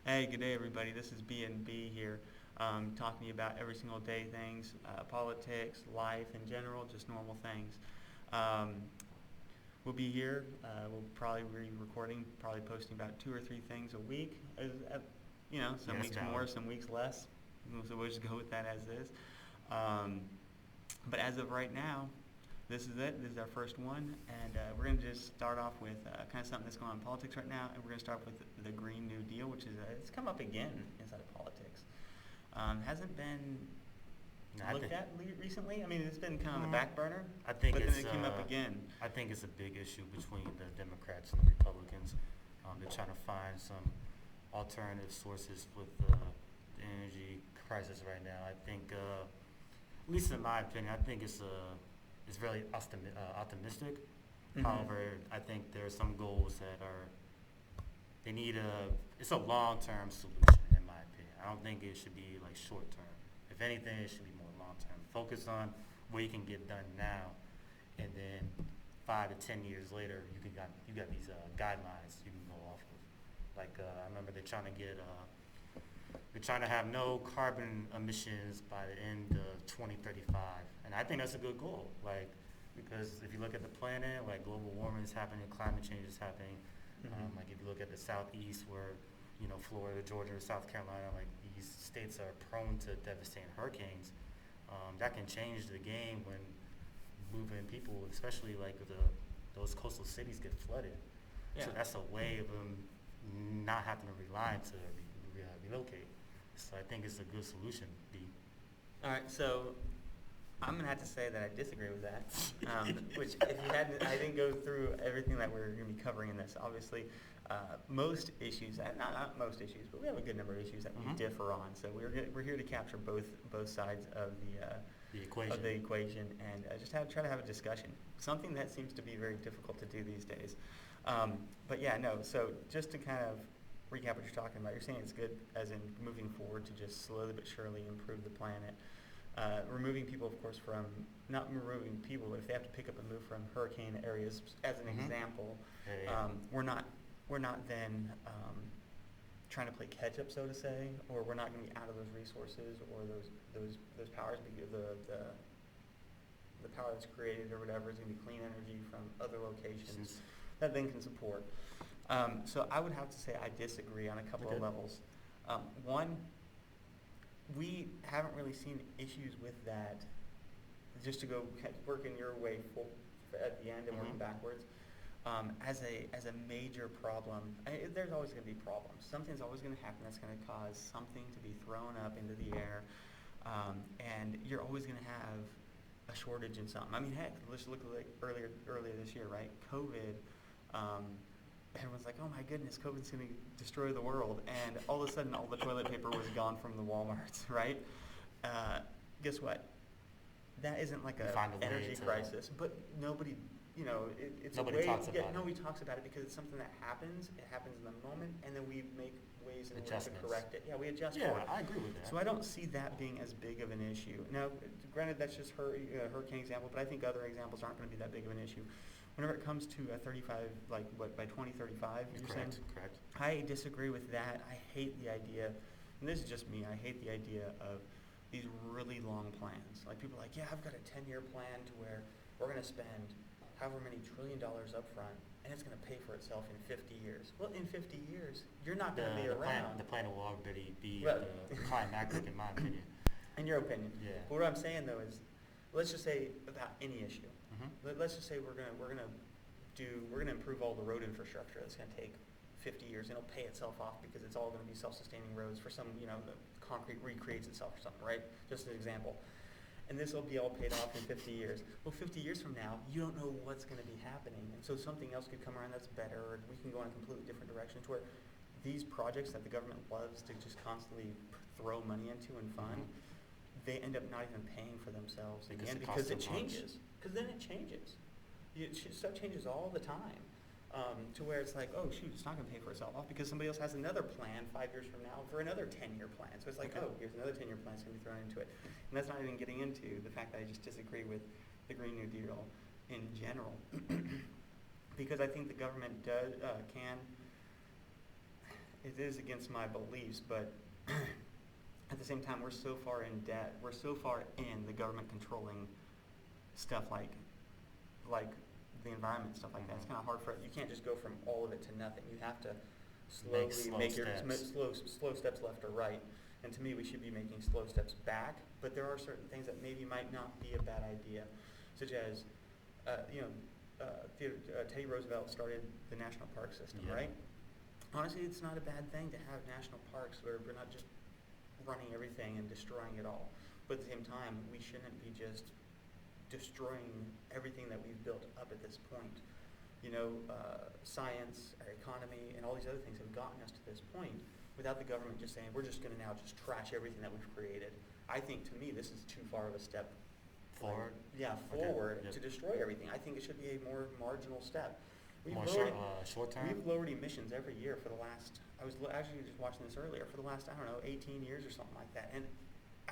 Hey, good day, everybody. This is B&B here, talking to you about every single day things, politics, life in general, just normal things. Um, we'll be here. We'll probably be recording, probably posting about 2 or 3 things a week. Some Yeah, that's weeks more, valid. some weeks less. So we'll just go with that as is. Um, but as of right now, this is it. This is our first one, and we're going to just start off with kind of something that's going on in politics right now, and we're going to start with the Green New Deal, which is it's come up again inside of politics. Hasn't been No, I looked think at recently. I mean, it's been kind of on the mm, back burner, I think but then it's it came up again. I think it's a big issue between the Democrats and the Republicans. They're trying to find some alternative sources with the energy crisis right now. I think, at least in my opinion, I think it's really optimistic. Mm-hmm. However, I think there are some goals that are they need a it's a long term solution in my opinion. I don't think it should be like short term. If anything, it should be more long term. Focus on what you can get done now, and then 5 to 10 years later, you got these guidelines you can go off of. Like I remember they're trying to have no carbon emissions by the end of 2035, and I think that's a good goal. Like because if you look at the planet, like global warming is happening, climate change is happening. Mm-hmm. Like if you look at the southeast, where Florida, Georgia, South Carolina, like these states are prone to devastating hurricanes. That can change the game when moving people, especially like those coastal cities get flooded. Yeah. So that's a way of them not having to rely to relocate. So I think it's a good solution. All right. So I'm gonna have to say that I disagree with that. Which, if you hadn't, I didn't go through everything that we're gonna be covering in this. Obviously, most issues, not most issues, but we have a good number of issues that we Mhm. differ on. So we're here to capture both sides of The equation. the equation and try to have a discussion. Something that seems to be very difficult to do these days. But yeah, no. So just to kind of recap what you're talking about, you're saying it's good as in moving forward to just slowly but surely improve the planet. Removing people, of course, from not removing people, but if they have to pick up and move from hurricane areas, as an Mhm. example, Yeah. we're not then trying to play catch up, so to say, or we're not going to be out of those resources or those powers because the power that's created or whatever is going to be clean energy from other locations Since that then can support. So I would have to say I disagree on a couple okay. of levels. One, we haven't really seen issues with that. Just to go working your way at the end and working Mhm. backwards, as a major problem. There's always going to be problems. Something's always going to happen that's going to cause something to be thrown up into the air, and you're always going to have a shortage in something. I mean, heck, let's look like earlier this year, right? COVID. Um, Everyone's like, "Oh my goodness, COVID's going to destroy the world," and all of a sudden, all the toilet paper was gone from the WalMarts, right? Uh, Guess what? That isn't like You a find a way energy to. crisis, but nobody, it's Nobody a way. talks about it. Nobody talks about it because it's something that happens. It happens in the moment, and then we make ways in order to Adjustments. correct it. Yeah, we adjust Yeah, for it. I agree with that. So I don't see that being as big of an issue. Now, granted, that's just hurricane example, but I think other examples aren't going to be that big of an issue. Whenever it comes to a 35, like what, by 2035, you're saying? Correct. I disagree with that. I hate the idea, and this is just me, I hate the idea of these really long plans. Like people are like, yeah, I've got a 10-year plan to where we're going to spend however many $1 trillion up front, and it's going to pay for itself in 50 years. Well, in 50 years, you're not going to be around. The plan will already be Well, climactic, in my opinion. in your opinion. Yeah. But what I'm saying though is, let's just say about any issue. Mhm. Let's just say we're gonna improve all the road infrastructure. That's gonna take 50 years, and it'll pay itself off because it's all gonna be self-sustaining roads for some, the concrete recreates itself or something, right? Just an example. And this will be all paid off in 50 years. Well, 50 years from now, you don't know what's going to be happening, and so something else could come around that's better, or we can go in a completely different direction to where these projects that the government loves to just constantly throw money into and fund, they end up not even paying for themselves in the Because end it costs because it so much. changes. Because then it changes. Stuff changes all the time. To where it's like, oh shoot, it's not going to pay for itself off because somebody else has another plan 5 years from now for another 10-year plan. So it's like, Okay. oh, here's another 10-year plan that's going to be thrown into it. And that's not even getting into the fact that I just disagree with the Green New Deal in general. Because I think the government can, it is against my beliefs, but at the same time, we're so far in debt. We're so far in the government controlling stuff like the environment, stuff like that. It's kind of hard for you can't just go from all of it to nothing. You have to slowly make your slow steps left or right. And to me, we should be making slow steps back. But there are certain things that maybe might not be a bad idea, such as Teddy Roosevelt started the national park system, right? Honestly, it's not a bad thing to have national parks where we're not just running everything and destroying it all. But at the same time, we shouldn't be just destroying everything that we've built up at this point. Science, our economy, and all these other things have gotten us to this point without the government just saying, we're just going to now just trash everything that we've created. I think, to me, this is too far of a step forward. Forward to destroy everything. I think it should be a more marginal step. Short term? We've lowered emissions every year for the last, I was actually just watching this earlier, for the last, 18 years or something like that. And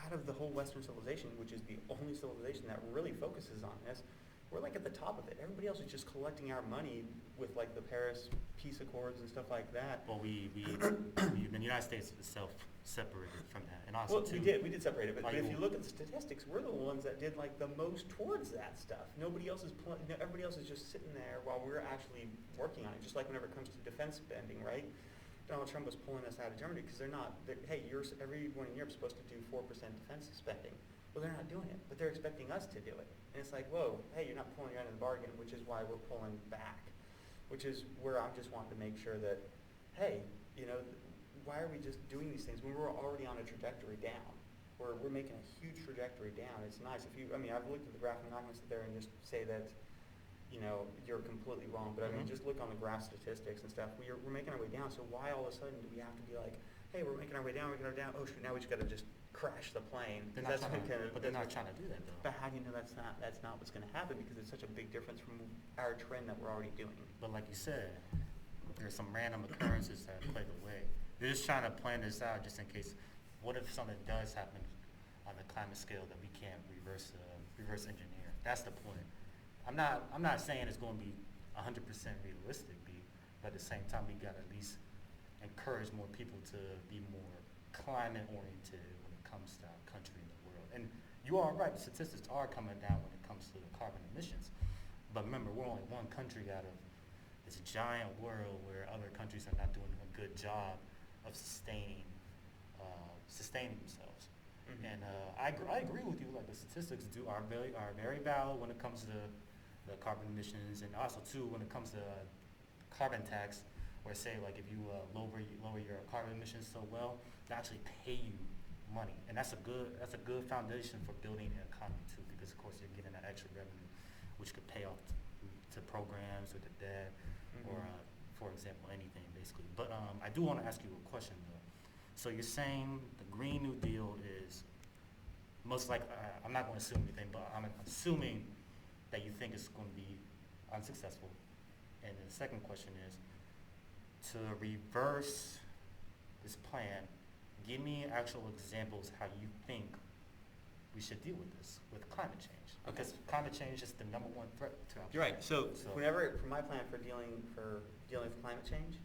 out of the whole Western civilization, which is the only civilization that really focuses on this, we're like at the top of it. Everybody else is just collecting our money with like the Paris Peace Accords and stuff like that. Well, the United States itself separated from that, and also we did separate it. But if you look at the statistics, we're the ones that did like the most towards that stuff. Nobody else is. Everybody else is just sitting there while we're actually working on it. Just like whenever it comes to defense spending, right? Donald Trump was pulling us out of Germany because everyone in Europe is supposed to do 4% defense spending. Well, they're not doing it, but they're expecting us to do it. And it's like, whoa, hey, you're not pulling your end of the bargain, which is why we're pulling back. Which is where I'm just wanting to make sure that, hey, why are we just doing these things when we're already on a trajectory down? We're making a huge trajectory down. It's nice. I've looked at the graph. I'm not going to sit there and just say that, you're completely wrong. But just look on the graph statistics and stuff. We're making our way down. So why all of a sudden do we have to be like, hey, we're making our way down, oh shoot, now we just got to just crash the plane. But they're not trying to do that though. But how do you know that's not what's going to happen? Because it's such a big difference from our trend that we're already doing. But like you said, there's some random occurrences that play the way. They're just trying to plan this out just in case. What if something does happen on the climate scale that we can't reverse engineer? That's the point. I'm not saying it's going to be 100% realistic, but at the same time, we got to at least encourage more people to be more climate oriented when it comes to our country and the world. And you are right, statistics are coming down when it comes to the carbon emissions. But remember, we're only one country out of this giant world where other countries are not doing a good job of sustaining themselves. Mm-hmm. And I agree with you. Like the statistics are very valid when it comes to the carbon emissions, and also too when it comes to carbon tax, where say like if you lower your carbon emissions so well, they actually pay you money, and that's a good foundation for building an economy too, because of course you're getting that extra revenue, which could pay off to programs or to debt, or for example anything basically. But I do want to ask you a question though. So you're saying the Green New Deal is most likely, I'm not going to assume anything, but I'm assuming that you think it's going to be unsuccessful. And the second question is, to reverse this plan, give me actual examples how you think we should deal with this, with climate change. Okay. Because climate change is the number one threat to our You're right. So for my plan for dealing with climate change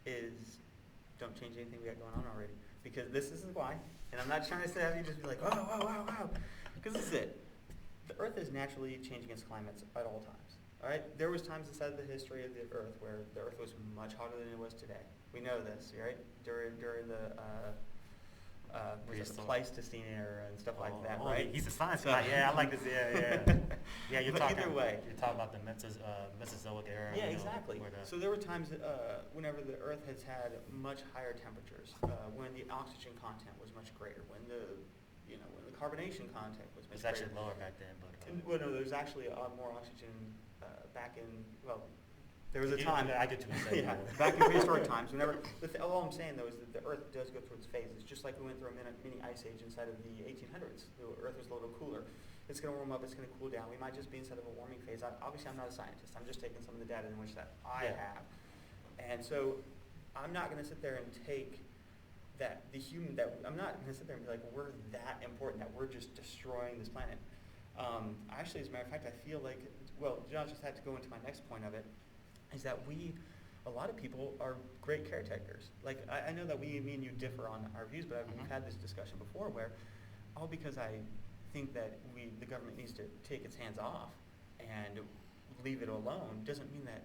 is don't change anything we got going on already. Because this is why, and I'm not trying to say have you just be like, wow. Because this is it. The Earth is naturally changing its climates at all times. All right? There was times inside the history of the Earth where the Earth was much hotter than it was today. We know this, right? During the Pleistocene era and stuff like that, right? He's a science guy. Yeah, I like this. Yeah. Yeah, you're talking about the Mesozoic era. Yeah, exactly. So there were times whenever the Earth has had much higher temperatures, when the oxygen content was much greater, when the carbonation content was much greater. It's actually lower back then, but no, there's actually more oxygen back in there was a time. I get you saying. Yeah, back in prehistoric times. All I'm saying though is that the Earth does go through its phases, just like we went through a mini ice age inside of the 1800s. The Earth was a little cooler. It's going to warm up. It's going to cool down. We might just be inside of a warming phase. Obviously, I'm not a scientist. I'm just taking some of the data in which that I have, and so I'm not going to sit there and take I'm not going to sit there and be like, well, we're that important that we're just destroying this planet. Actually, as a matter of fact, I feel like, John just had to go into my next point of it, is that a a lot of people are great caretakers. Like, I know that me and you differ on our views, but we've had this discussion before where all because I think that the government needs to take its hands off and leave it alone doesn't mean that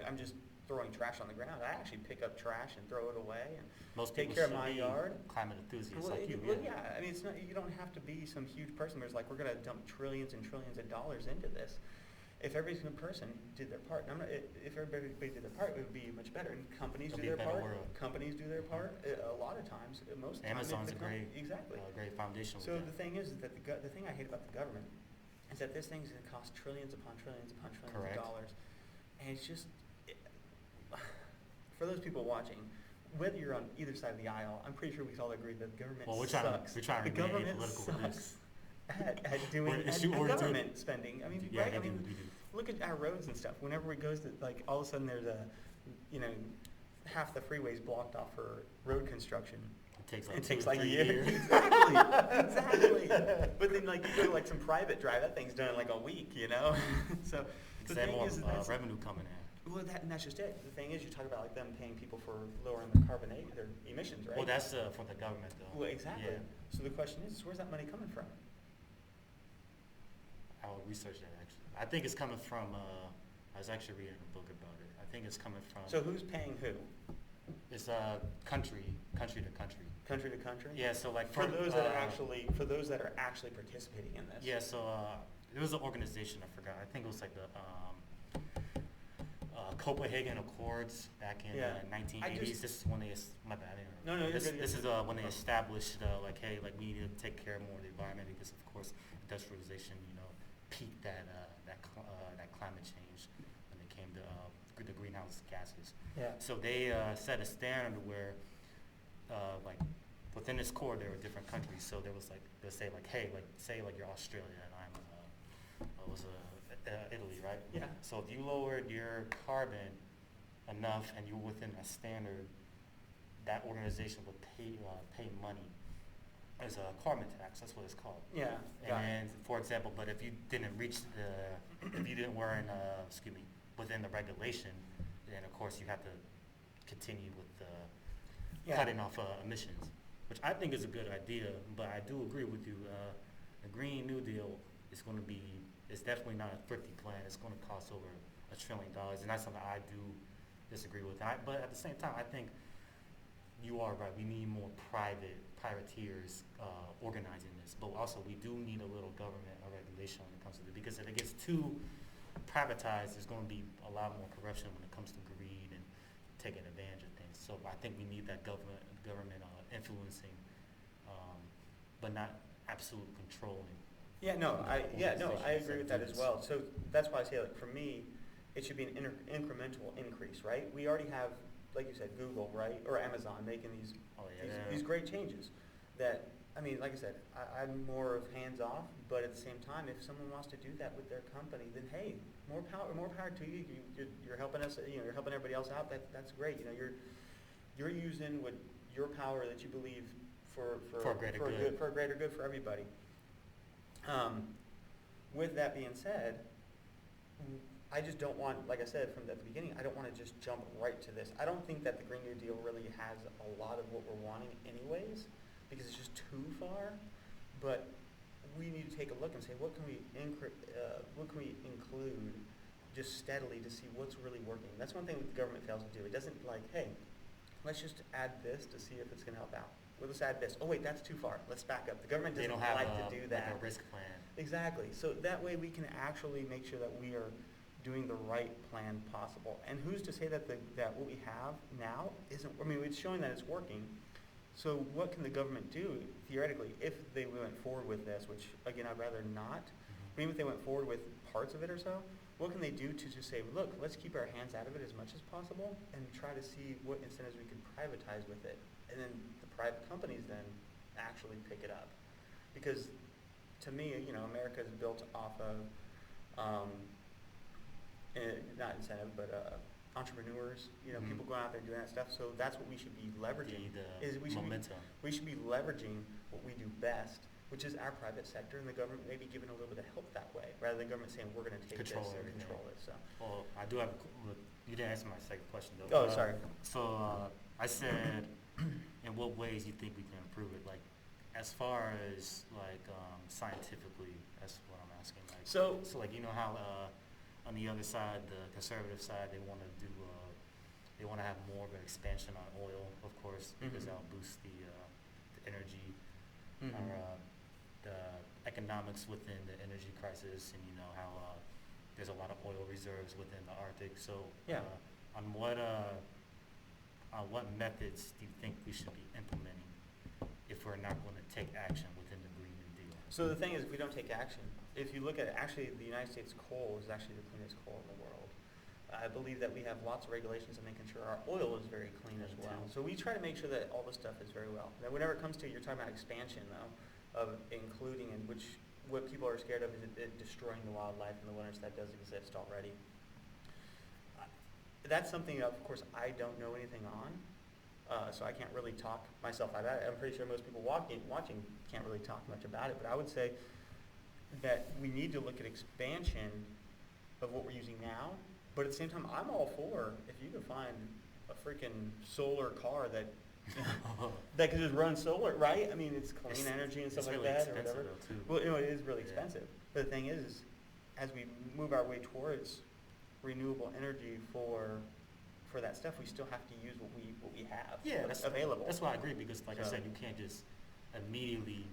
I'm just throwing trash on the ground. I actually pick up trash and throw it away and Most take people care of should my be yard. climate enthusiasts Well, like you. yeah. I mean, it's not. You don't have to be some huge person who's like, we're going to dump trillions and trillions of dollars into this. If every single person did their part, and if everybody did their part, it would be much better. And companies It'll do be a their better part. world. Companies do their part. A lot of times, most of the time, Amazon's it's a great, exactly. great foundation. So with the that. thing is that the thing I hate about the government is that this thing's going to cost trillions upon trillions upon trillions Correct. of dollars, and it's just for those people watching. Whether you're on either side of the aisle, I'm pretty sure we can all agree that the government sucks. We're trying to The remain government apolitical with this. sucks at doing government spending. I mean, Yeah, right? they I mean, do. look at our roads and stuff. Whenever we goes to, like, all of a sudden there's half the freeways blocked off for road construction. It takes like a 2 year. years. Exactly. But then, like, you go to like some private drive, that thing's done in like a week, So the Instead thing more is, revenue coming in. well, and that's just it. The thing is, you talk about like them paying people for lowering their emissions, right? Well, that's from the government, though. Well, exactly. Yeah. So the question is, where's that money coming from? I'll research that, actually. I think it's coming from, I was actually reading a book about it. I think it's coming from. So who's paying who? It's country to country. Country to country? Yeah, so like For those that are actually participating in this. Yeah, so there was an organization, I forgot. I think it was like the Copenhagen Accords back in Yeah. 1980s. This is when they my bad. No, you're This good. is when they established like, hey, like we need to take care more of the environment because of course industrialization, peaked that climate change when it came to the greenhouse gases. Yeah. So they set a standard where like within this core there were different countries. So there was like they'll say like, hey, like say like you're Australia and I was Italy, right? Yeah. So if you lowered your carbon enough and you were within a standard, that organization would pay money as a carbon tax. That's what it's called. Yeah. And for example, but if you didn't reach if you didn't weren't within the regulation, then of course you have to continue with cutting off emissions, which I think is a good idea. But I do agree with you. The Green New Deal is going to be. It's definitely not a thrifty plan. It's going to cost over $1 trillion, and that's something I do disagree with. But at the same time, I think you are right. We need more privateers organizing this, but also we do need a little government or regulation when it comes to it, because if it gets too privatized, there's going to be a lot more corruption when it comes to greed and taking advantage of things. So I think we need that government influencing, but not absolute controlling. I agree with that as well. So that's why I say, like, for me, it should be an incremental increase, right? We already have, like you said, Google, right, or Amazon making these great changes. That, I mean, like I said, I'm more of hands off, but at the same time, if someone wants to do that with their company, then hey, more power to you. You're helping us. You're helping everybody else out. That's great. You're using what your power that you believe for a greater good for everybody. With that being said, I just don't want, like I said from the beginning, I don't want to just jump right to this. I don't think that the Green New Deal really has a lot of what we're wanting anyways, because it's just too far. But we need to take a look and say, what can we include just steadily to see what's really working. That's one thing that the government fails to do. It doesn't like, hey, let's just add this to see if it's going to help out. Well, let's add this. Oh, wait, that's too far. Let's back up. The government doesn't like to do that. Like a risk plan. Exactly. So that way we can actually make sure that we are doing the right plan possible. And who's to say that that what we have now isn't, I mean, it's showing that it's working. So what can the government do, theoretically, if they went forward with this, which, again, I'd rather not, but even if they went forward with parts of it or so, what can they do to just say, look, let's keep our hands out of it as much as possible and try to see what incentives we can privatize with it. And then the private companies then actually pick it up. Because to me, America is built off of, not incentive, but entrepreneurs, people going out there doing that stuff. So that's what we should be leveraging. Momentum. We should be leveraging what we do best which is our private sector, and the government may be giving a little bit of help that way, rather than government saying, we're going to take Control this and everything. control it, so. Well, I do have, you didn't answer my second question though. Oh, sorry. So, I said, in what ways you think we can improve it? Like, as far as, like, scientifically, that's what I'm asking. Like, So like, you know how, on the other side, the conservative side, they want to do, they want to have more of an expansion on oil, of course, because Mhm. that'll boost the energy, Mhm. or, the economics within the energy crisis, and you know how, there's a lot of oil reserves within the Arctic. So, Yeah. on what methods do you think we should be implementing if we're not going to take action within the Green New Deal? So the thing is, if we don't take action, if you look at it, actually, the United States coal is actually the cleanest coal in the world. I believe that we have lots of regulations on making sure our oil is very clean as Clean well. too. So we try to make sure that all this stuff is very well. Now, whenever it comes to, you're talking about expansion though, of including, and which, what people are scared of is it destroying the wildlife in the winters. That does exist already. That's something, of course, I don't know anything on. So I can't really talk myself out of that. I'm pretty sure most people watching can't really talk much about it, but I would say that we need to look at expansion of what we're using now, but at the same time, I'm all for if you can find a freaking solar car that that can just run solar, right? I mean, it's clean energy and stuff It's like really that or expensive whatever. though, too. Well, it is really Yeah. expensive. But the thing is, as we move our way towards renewable energy for that stuff, we still have to use what we have Yeah, what's that's available. That's why I agree, because like I So- said, you can't just immediately,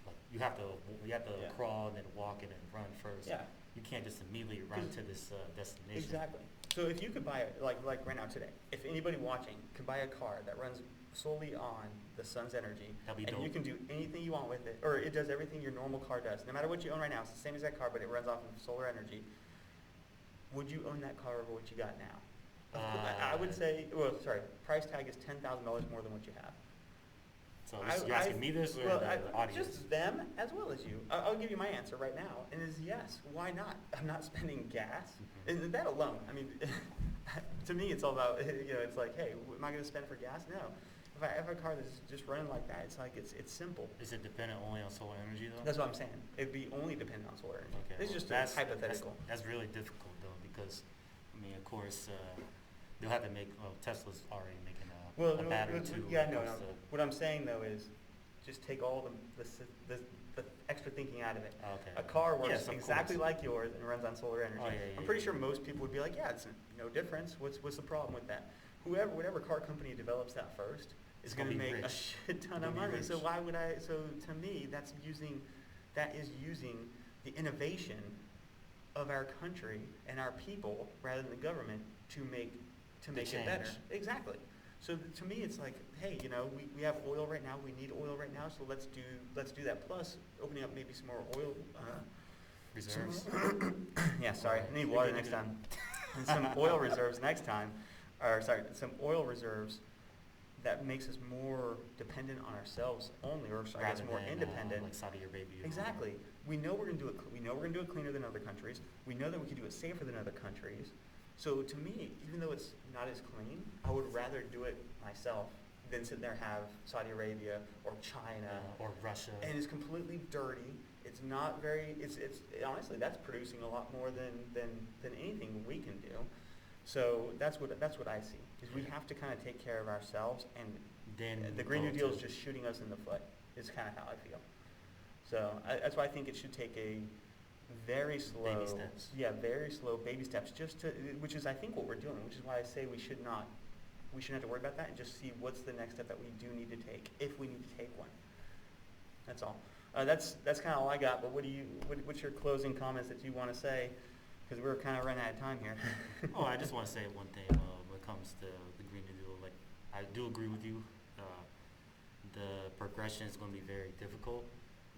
like, you have to Yeah. crawl and then walk and then run first. Yeah. You can't just immediately run 'Cause- to this destination. Exactly. So if you could buy it, like right now today, if anybody watching could buy a car that runs solely on the sun's energy, That'd be and you dope. can do anything you want with it, or it does everything your normal car does, no matter what you own right now, it's the same as that car, but it runs off of solar energy, would you own that car over what you got now? I would say, well, sorry, price tag is $10,000 more than what you have. So you're asking me this or the audience? Just them as well as you. I'll give you my answer right now, and it's yes. Why not? I'm not spending gas. Mhm. And that alone, I mean, to me, it's all about, it's like, hey, am I going to spend for gas? No. If I have a car that's just running like that, it's like, it's simple. Is it dependent only on solar energy though? That's what I'm saying. It'd be only dependent on solar energy. Okay, This is well, just that's- hypothetical. That's really difficult though, because, I mean, of course, they'll have to make, well, Tesla's already making a battery too. Yeah, when it no. comes to- What I'm saying though is, just take all the extra thinking out of it. Oh, okay. A car works Yes, of exactly course. like yours and runs on solar energy. Oh, yeah, yeah, I'm pretty yeah. sure most people would be like, yeah, it's no difference. What's the problem with that? Whatever car company develops that first is It's going gonna to be make a rich. shit ton It's of gonna be money. So rich. why would I? So to me, that is using the innovation of our country and our people rather than the government to make it better. change. Exactly. So to me, it's like, hey, we have oil right now. We need oil right now. So let's do that. Plus, opening up maybe some more oil Reserves. yeah, sorry. I need You're water good, next you're time. And some oil reserves next time. Or sorry, some oil reserves that makes us more dependent on ourselves only, or I guess Rather more than, independent. like Saudi Arabia. Exactly. We know we're gonna do it. We know we're gonna do it cleaner than other countries. We know that we can do it safer than other countries. So to me, even though it's not as clean, I would rather do it myself than sit there and have Saudi Arabia or China. Or Russia. And it's completely dirty. It's not very. It's honestly, that's producing a lot more than anything we can do. So that's what I see. Is we have to kind of take care of ourselves, and Then the Green New go Deal to- is just shooting us in the foot. Is kind of how I feel. So that's why I think it should take a very slow, Baby steps. Yeah, very slow baby steps. Which is I think what we're doing. Which is why I say we shouldn't have to worry about that and just see what's the next step that we do need to take if we need to take one. That's all. That's kind of all I got. But what's your closing comments that you want to say? Because we're kind of running out of time here. Oh, I just want to say one thing when it comes to the Green New Deal. Like, I do agree with you. The progression is going to be very difficult,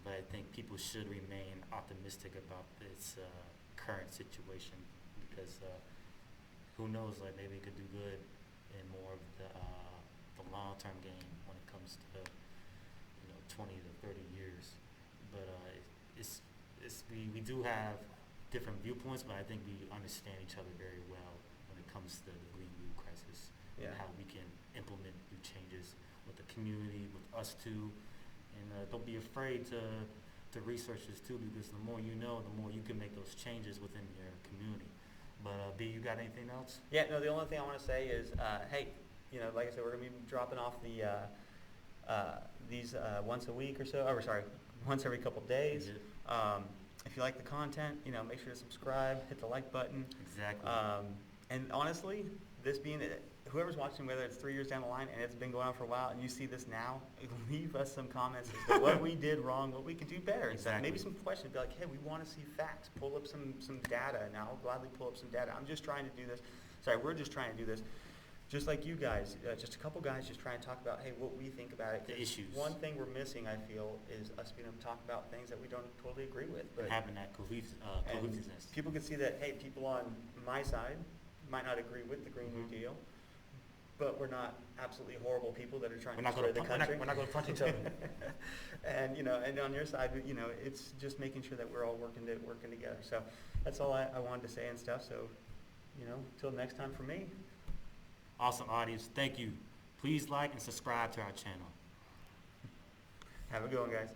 but I think people should remain optimistic about this current situation because who knows? Like, maybe it could do good in more of the long-term game when it comes to 20 to 30 years. But we do have different viewpoints, but I think we understand each other very well when it comes to the Green New crisis Yeah. and how we can implement new changes with the community, with us too, and don't be afraid to to researchers too, because the more you know, the more you can make those changes within your community. But B, you got anything else? Yeah, no, the only thing I want to say is, hey, you know, like I said, we're going to be dropping off these once a week or so, or sorry, once every couple days. If you like the content, you know, make sure to subscribe, hit the like button. Exactly. And honestly, this being, whoever's watching, whether it's 3 years down the line and it's been going on for a while and you see this now, leave us some comments as to what we did wrong, what we could do better. Exactly. Maybe some questions, be like, hey, we want to see facts. Pull up some data, and I'll gladly pull up some data. I'm just trying to do this. Sorry, we're just trying to do this. Just like you guys, just a couple guys just trying to talk about, hey, what we think about it. The issues. One thing we're missing, I feel, is us being able to talk about things that we don't totally agree with. But And having that cohesiveness. people can see that, hey, people on my side might not agree with the Green New Deal, but we're not absolutely horrible people that are trying to destroy the country. We're not going to punch each other. And you know, and on your side, you know, it's just making sure that we're all working together. So that's all I wanted to say and stuff. So, you know, till next time for me. Awesome, audience. Thank you. Please like and subscribe to our channel. Have a good one, guys.